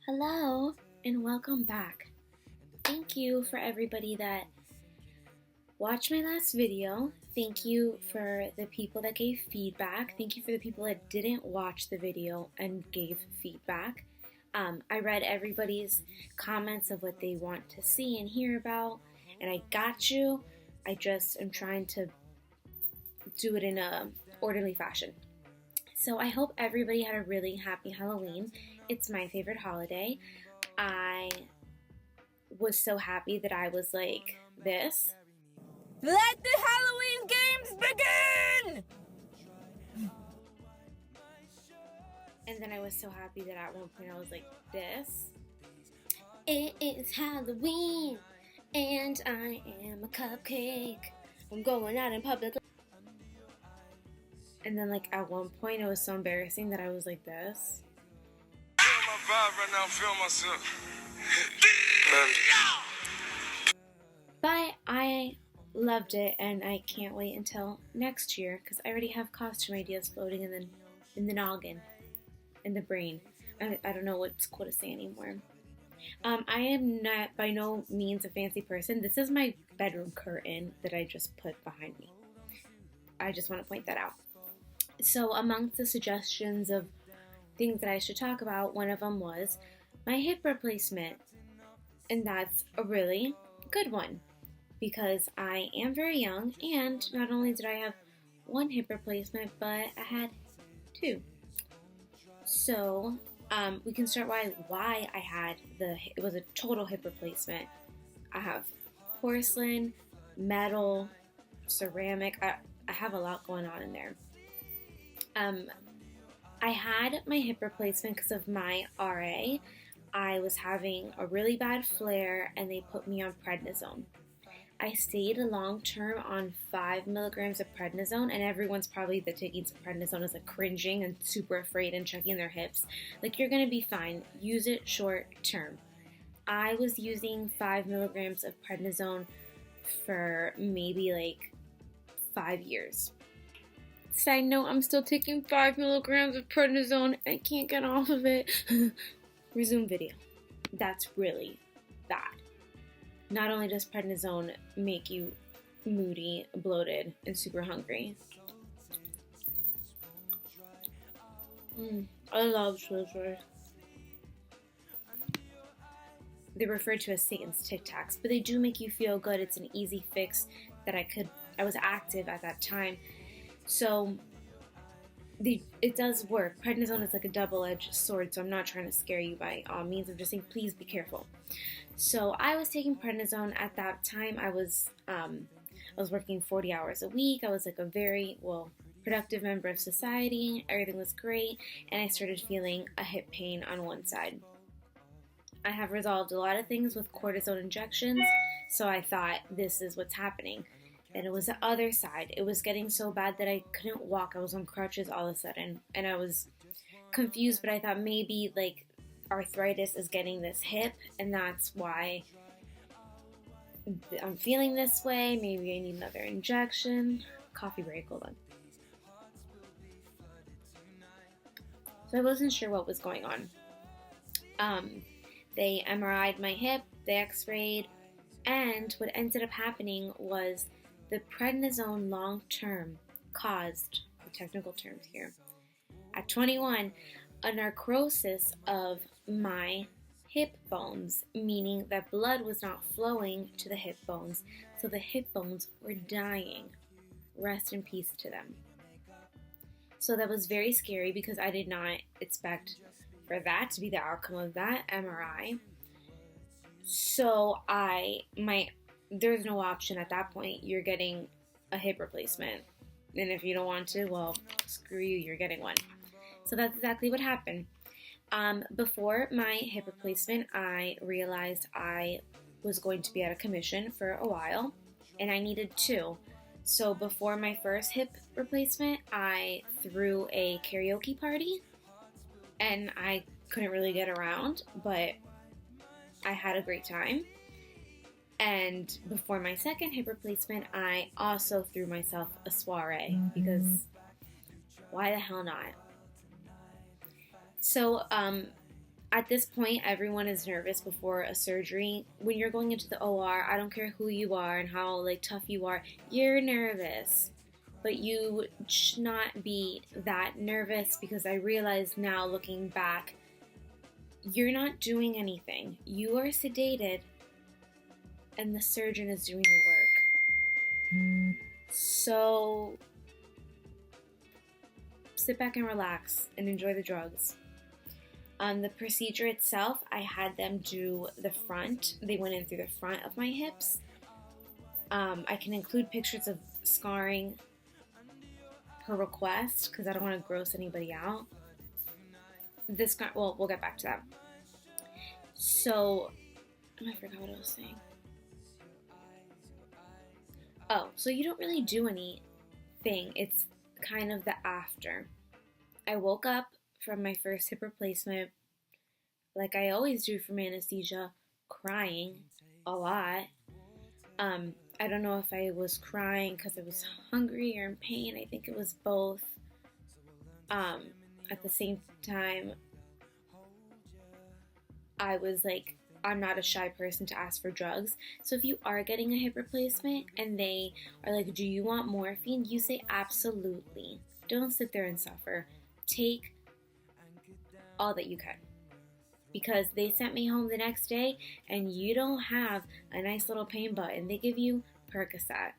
Hello and welcome back. Thank you for everybody that watched my last video. Thank you for the people that gave feedback. Thank you for the people that didn't watch the video and gave feedback. I read everybody's comments of what they want to see and hear about, and I got you. I just am trying to do it in a orderly fashion. So I hope everybody had a really happy Halloween. It's my favorite holiday. I was so happy that I was like this. Let the Halloween games begin! And then I was so happy that at one point I was like this. It is Halloween, and I am a cupcake. I'm going out in public. And then like at one point it was so embarrassing that I was like this. Feel my vibe right now, feel myself. But I loved it, and I can't wait until next year because I already have costume ideas floating in the noggin, in the brain. I don't know what's cool to say anymore. I am not by no means a fancy person. This is my bedroom curtain that I just put behind me. I just want to point that out. So amongst the suggestions of things that I should talk about, one of them was my hip replacement. And that's a really good one because I am very young, and not only did I have one hip replacement, but I had two. So we can start why I had it was a total hip replacement. I have porcelain, metal, ceramic. I have a lot going on in there. I had my hip replacement because of my RA. I was having a really bad flare, and they put me on prednisone. I stayed long term on 5 milligrams of prednisone, and everyone's probably taking some prednisone is like cringing and super afraid and checking their hips. Like, you're gonna be fine. Use it short term. I was using 5 milligrams of prednisone for maybe like 5 years. Side note, I'm still taking 5 milligrams of prednisone. I can't get off of it. Resume video. That's really bad. Not only does prednisone make you moody, bloated, and super hungry. I love Swiss rice. They're referred to as Satan's Tic Tacs, but they do make you feel good. It's an easy fix that I was active at that time. So it does work. Prednisone is like a double-edged sword, so I'm not trying to scare you by all means. I'm just saying, please be careful. So I was taking prednisone at that time. I was working 40 hours a week. I was like a very productive member of society. Everything was great, and I started feeling a hip pain on one side. I have resolved a lot of things with cortisone injections, so I thought this is what's happening. And it was the other side. It was getting so bad that I couldn't walk. I was on crutches all of a sudden. And I was confused, but I thought maybe like arthritis is getting this hip, and that's why I'm feeling this way. Maybe I need another injection. Coffee break, hold on. So I wasn't sure what was going on. They MRI'd my hip, they x-rayed, and what ended up happening was the prednisone long-term caused, the technical terms here, at 21, a necrosis of my hip bones, meaning that blood was not flowing to the hip bones, so the hip bones were dying. Rest in peace to them. So that was very scary because I did not expect for that to be the outcome of that MRI. So there's no option at that point. You're getting a hip replacement. And if you don't want to, well, screw you, you're getting one. So that's exactly what happened. Before my hip replacement, I realized I was going to be out of commission for a while, and I needed two. So before my first hip replacement, I threw a karaoke party, and I couldn't really get around, but I had a great time. And before my second hip replacement, I also threw myself a soiree because why the hell not? So At this point, everyone is nervous before a surgery. When you're going into the OR, I don't care who you are and how like tough you are, you're nervous. But you should not be that nervous, because I realize now, looking back, you're not doing anything. You are sedated and the surgeon is doing the work. So sit back and relax and enjoy the drugs. The procedure itself, I had them do the front. They went in through the front of my hips. I can include pictures of scarring per request, because I don't want to gross anybody out. Well, we'll get back to that. So, I forgot what I was saying. Oh, so you don't really do anything. It's kind of the after. I woke up from my first hip replacement, like I always do from anesthesia, crying a lot. I don't know if I was crying because I was hungry or in pain. I think it was both. At the same time, I was like, I'm not a shy person to ask for drugs. So if you are getting a hip replacement and they are like, do you want morphine? You say absolutely. Don't sit there and suffer. Take all that you can. Because they sent me home the next day and you don't have a nice little pain button. They give you Percocet.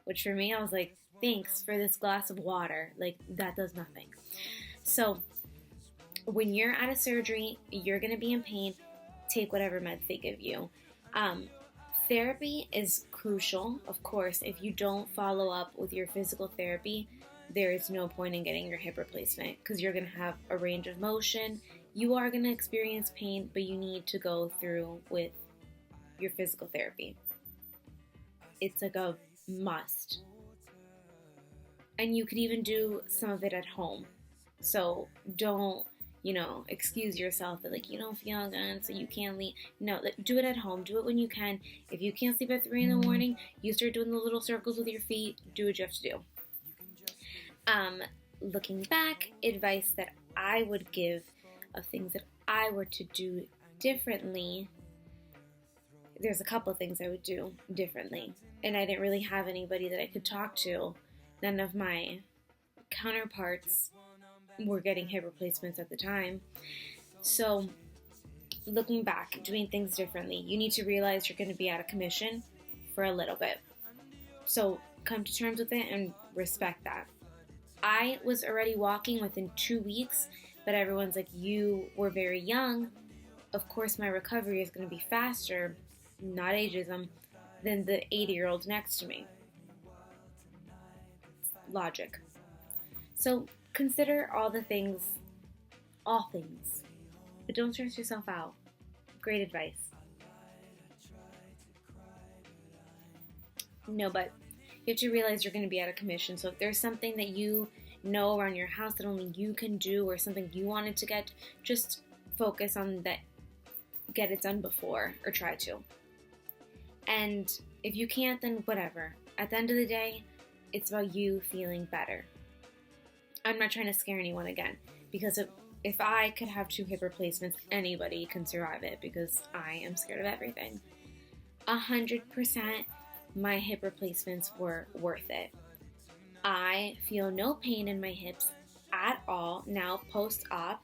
Which for me, I was like, thanks for this glass of water. Like, that does nothing. So when you're at a surgery, you're going to be in pain. Take whatever meds they give you. Therapy is crucial, of course. If you don't follow up with your physical therapy, there is no point in getting your hip replacement, because you're going to have a range of motion. You are going to experience pain, but you need to go through with your physical therapy. It's like a must. And you could even do some of it at home. So don't, excuse yourself that, like, you don't feel good, so you can't leave. No, do it at home. Do it when you can. If you can't sleep at 3 in the morning, you start doing the little circles with your feet. Do what you have to do. Looking back, advice that I would give of things that I were to do differently, there's a couple things I would do differently. And I didn't really have anybody that I could talk to. None of my counterparts were getting hip replacements at the time. So, looking back, doing things differently, you need to realize you're going to be out of commission for a little bit. So, come to terms with it and respect that. I was already walking within 2 weeks, but everyone's like, you were very young. Of course, my recovery is going to be faster, not ageism, than the 80-year-old next to me. Logic. So consider all things, but don't stress yourself out. Great advice. No, but you have to realize you're going to be out of commission. So if there's something that you know around your house that only you can do, or something you wanted to get, just focus on that. Get it done before, or try to. And if you can't, then whatever. At the end of the day, it's about you feeling better. I'm not trying to scare anyone again, because if I could have 2 hip replacements, anybody can survive it, because I am scared of everything. 100% my hip replacements were worth it. I feel no pain in my hips at all now post-op.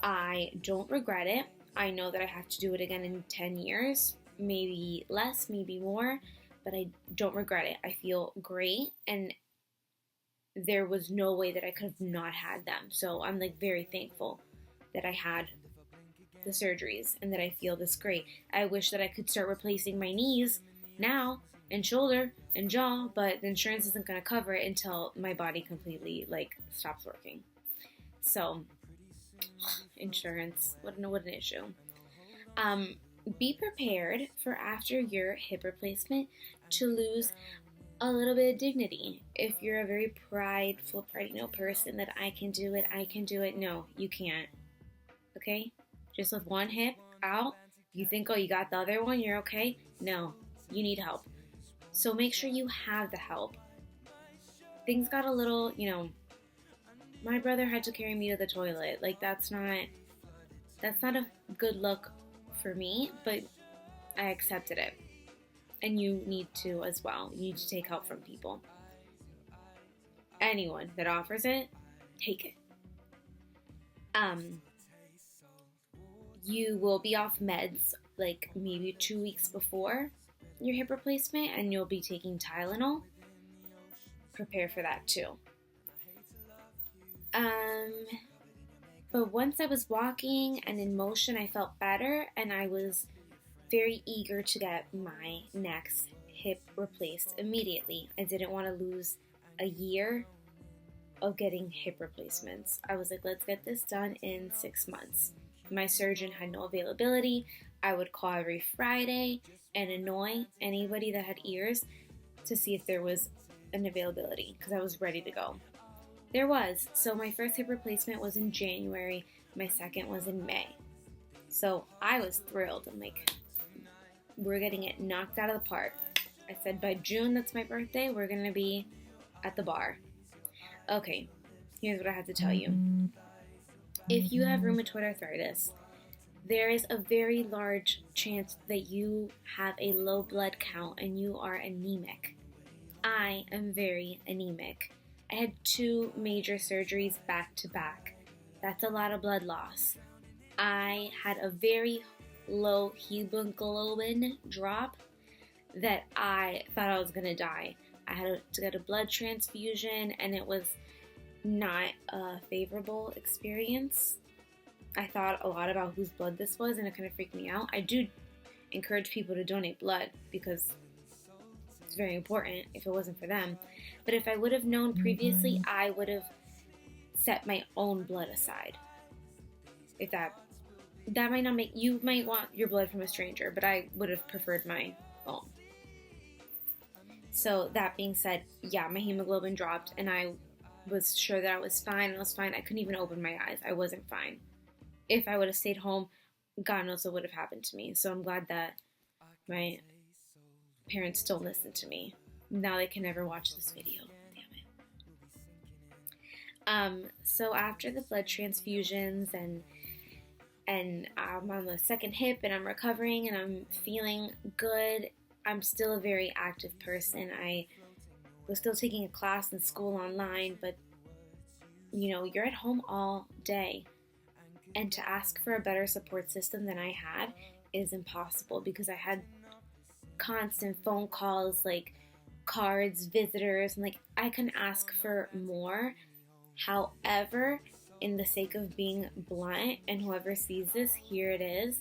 I don't regret it. I know that I have to do it again in 10 years, maybe less, maybe more, but I don't regret it. I feel great, and there was no way that I could have not had them. So I'm like very thankful that I had the surgeries and that I feel this great. I wish that I could start replacing my knees now, and shoulder and jaw, but the insurance isn't going to cover it until my body completely stops working. So insurance, what an issue. Be prepared for after your hip replacement to lose a little bit of dignity. If you're a very prideful person that I can do it, no, you can't. Okay? Just with one hip out, you think, oh, you got the other one, you're okay? No, you need help. So make sure you have the help. Things got a little, my brother had to carry me to the toilet. That's not That's not a good look for me, but I accepted it. And you need to as well. You need to take help from people. Anyone that offers it, take it. You will be off meds like maybe 2 weeks before your hip replacement, and you'll be taking Tylenol. Prepare for that too. But once I was walking and in motion, I felt better, and I was very eager to get my next hip replaced immediately. I didn't want to lose a year of getting hip replacements. I was like, let's get this done in 6 months. My surgeon had no availability. I would call every Friday and annoy anybody that had ears to see if there was an availability, because I was ready to go. There was. So my first hip replacement was in January. My second was in May. So I was thrilled. I'm like, we're getting it knocked out of the park. I said by June, that's my birthday, we're going to be at the bar. Okay, here's what I have to tell you. If you have rheumatoid arthritis, there is a very large chance that you have a low blood count and you are anemic. I am very anemic. I had 2 major surgeries back to back. That's a lot of blood loss. I had a very low hemoglobin drop that I thought I was going to die. I had to get a blood transfusion, and it was not a favorable experience. I thought a lot about whose blood this was, and it kind of freaked me out. I do encourage people to donate blood because it's very important if it wasn't for them. But if I would have known previously, I would have set my own blood aside. If that might not make, you might want your blood from a stranger, but I would have preferred my own. So that being said, yeah, my hemoglobin dropped, and I was sure that I was fine. I was fine. I couldn't even open my eyes. I wasn't fine. If I would have stayed home, God knows what would have happened to me. So I'm glad that my parents don't listen to me. Now they can never watch this video. Damn it. So after the blood transfusions and I'm on the second hip and I'm recovering and I'm feeling good, I'm still a very active person. I was still taking a class in school online, but you're at home all day. And to ask for a better support system than I had is impossible, because I had constant phone calls, like cards, visitors, and I couldn't ask for more. However, in the sake of being blunt, and whoever sees this, here it is.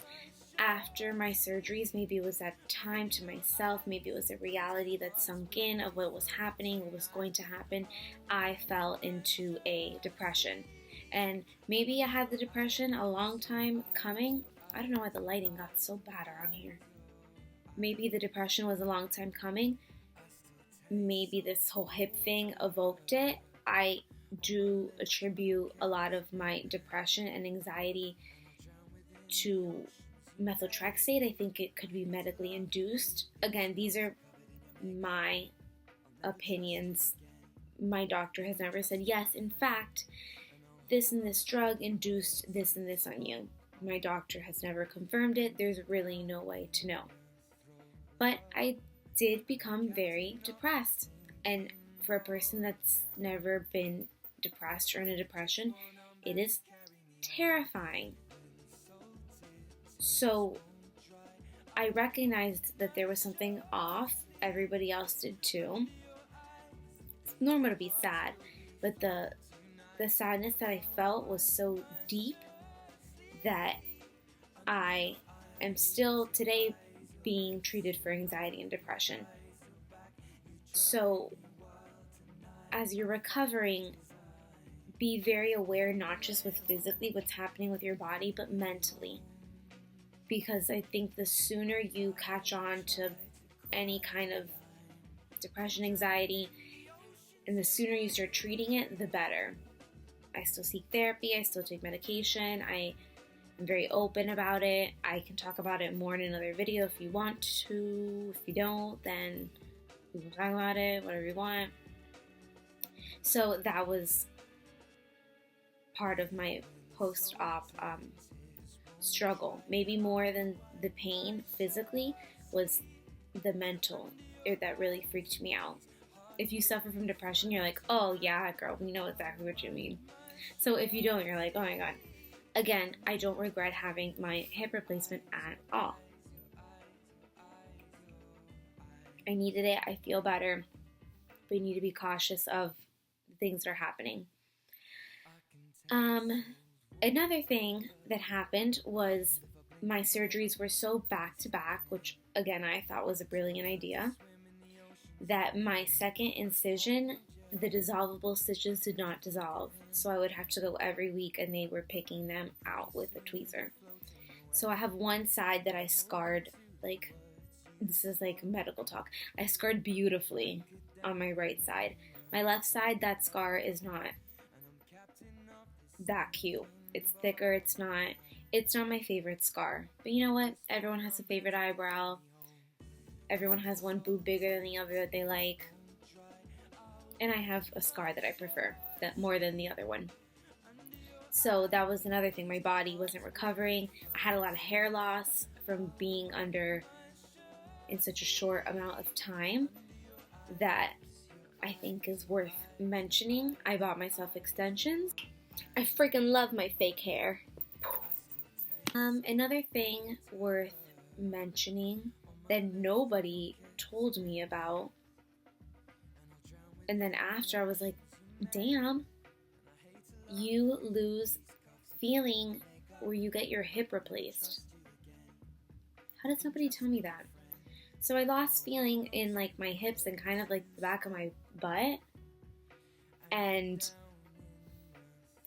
After my surgeries, maybe it was that time to myself, maybe it was a reality that sunk in of what was happening, what was going to happen, I fell into a depression. And maybe I had the depression a long time coming. I don't know why the lighting got so bad around here. Maybe the depression was a long time coming. Maybe this whole hip thing evoked it. I do attribute a lot of my depression and anxiety to methotrexate. I think it could be medically induced. Again, these are my opinions. My doctor has never said, yes, in fact, this and this drug induced this and this on you. My doctor has never confirmed it. There's really no way to know. But I did become very depressed. And for a person that's never been depressed or in a depression, it is terrifying. So I recognized that there was something off. Everybody else did too. It's normal to be sad, but the sadness that I felt was so deep that I am still today being treated for anxiety and depression. So as you're recovering, be very aware, not just with physically what's happening with your body, but mentally. Because I think the sooner you catch on to any kind of depression, anxiety, and the sooner you start treating it, the better. I still seek therapy. I still take medication. I am very open about it. I can talk about it more in another video if you want to. If you don't, then we can talk about it, whatever you want. So that was part of my post-op struggle. Maybe more than the pain physically was the mental that really freaked me out. If you suffer from depression, you're like, oh yeah, girl, we know exactly what you mean. So if you don't, you're like, oh my god. Again, I don't regret having my hip replacement at all. I needed it. I feel better. But you need to be cautious of things that are happening. Another thing that happened was my surgeries were so back to back, which again I thought was a brilliant idea, that my second incision, the dissolvable stitches did not dissolve. So I would have to go every week and they were picking them out with a tweezer. So I have one side that I scarred, like, this is like medical talk, I scarred beautifully on my right side. My left side, that scar is not that cute. It's thicker, it's not my favorite scar. But you know what? Everyone has a favorite eyebrow. Everyone has one boob bigger than the other that they like. And I have a scar that I prefer that more than the other one. So that was another thing. My body wasn't recovering. I had a lot of hair loss from being under in such a short amount of time that I think is worth mentioning. I bought myself extensions. I freaking love my fake hair. Another thing worth mentioning that nobody told me about, and then after I was like, damn, you lose feeling where you get your hip replaced. How did somebody tell me that? So I lost feeling in like my hips and kind of like the back of my butt, and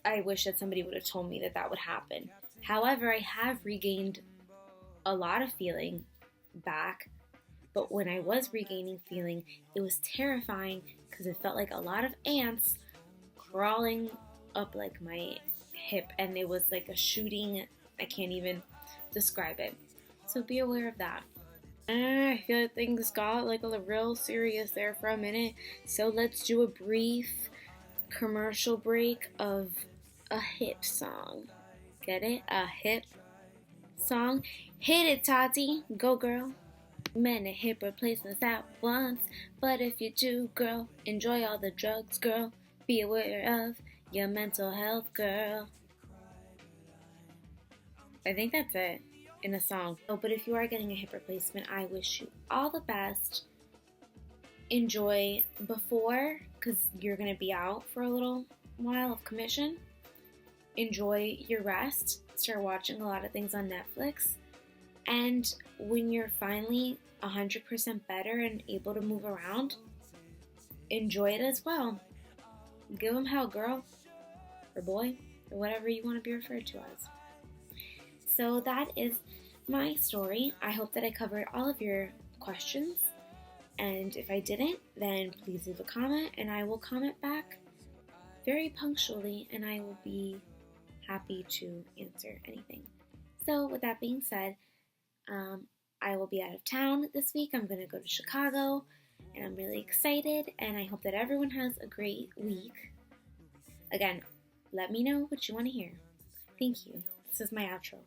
I wish that somebody would have told me that that would happen. However, I have regained a lot of feeling back, but when I was regaining feeling, it was terrifying because it felt like a lot of ants crawling up like my hip, and it was like a shooting. I can't even describe it. So be aware of that. I feel like things got like a real serious there for a minute. So let's do a brief commercial break of a hip song. Get it? A hip song. Hit it, Tati. Go, girl. Many hip replacements at once. But if you do, girl, enjoy all the drugs, girl. Be aware of your mental health, girl. I think that's it in a song. Oh, but if you are getting a hip replacement, I wish you all the best. Enjoy before, because you're going to be out for a little while of commission. Enjoy your rest. Start watching a lot of things on Netflix. And when you're finally 100% better and able to move around, enjoy it as well. Give them hell, girl, or boy, or whatever you want to be referred to as. So that is my story. I hope that I covered all of your questions. And if I didn't, then please leave a comment and I will comment back very punctually and I will be happy to answer anything. So with that being said, I will be out of town this week. I'm going to go to Chicago and I'm really excited and I hope that everyone has a great week. Again, let me know what you want to hear. Thank you. This is my outro.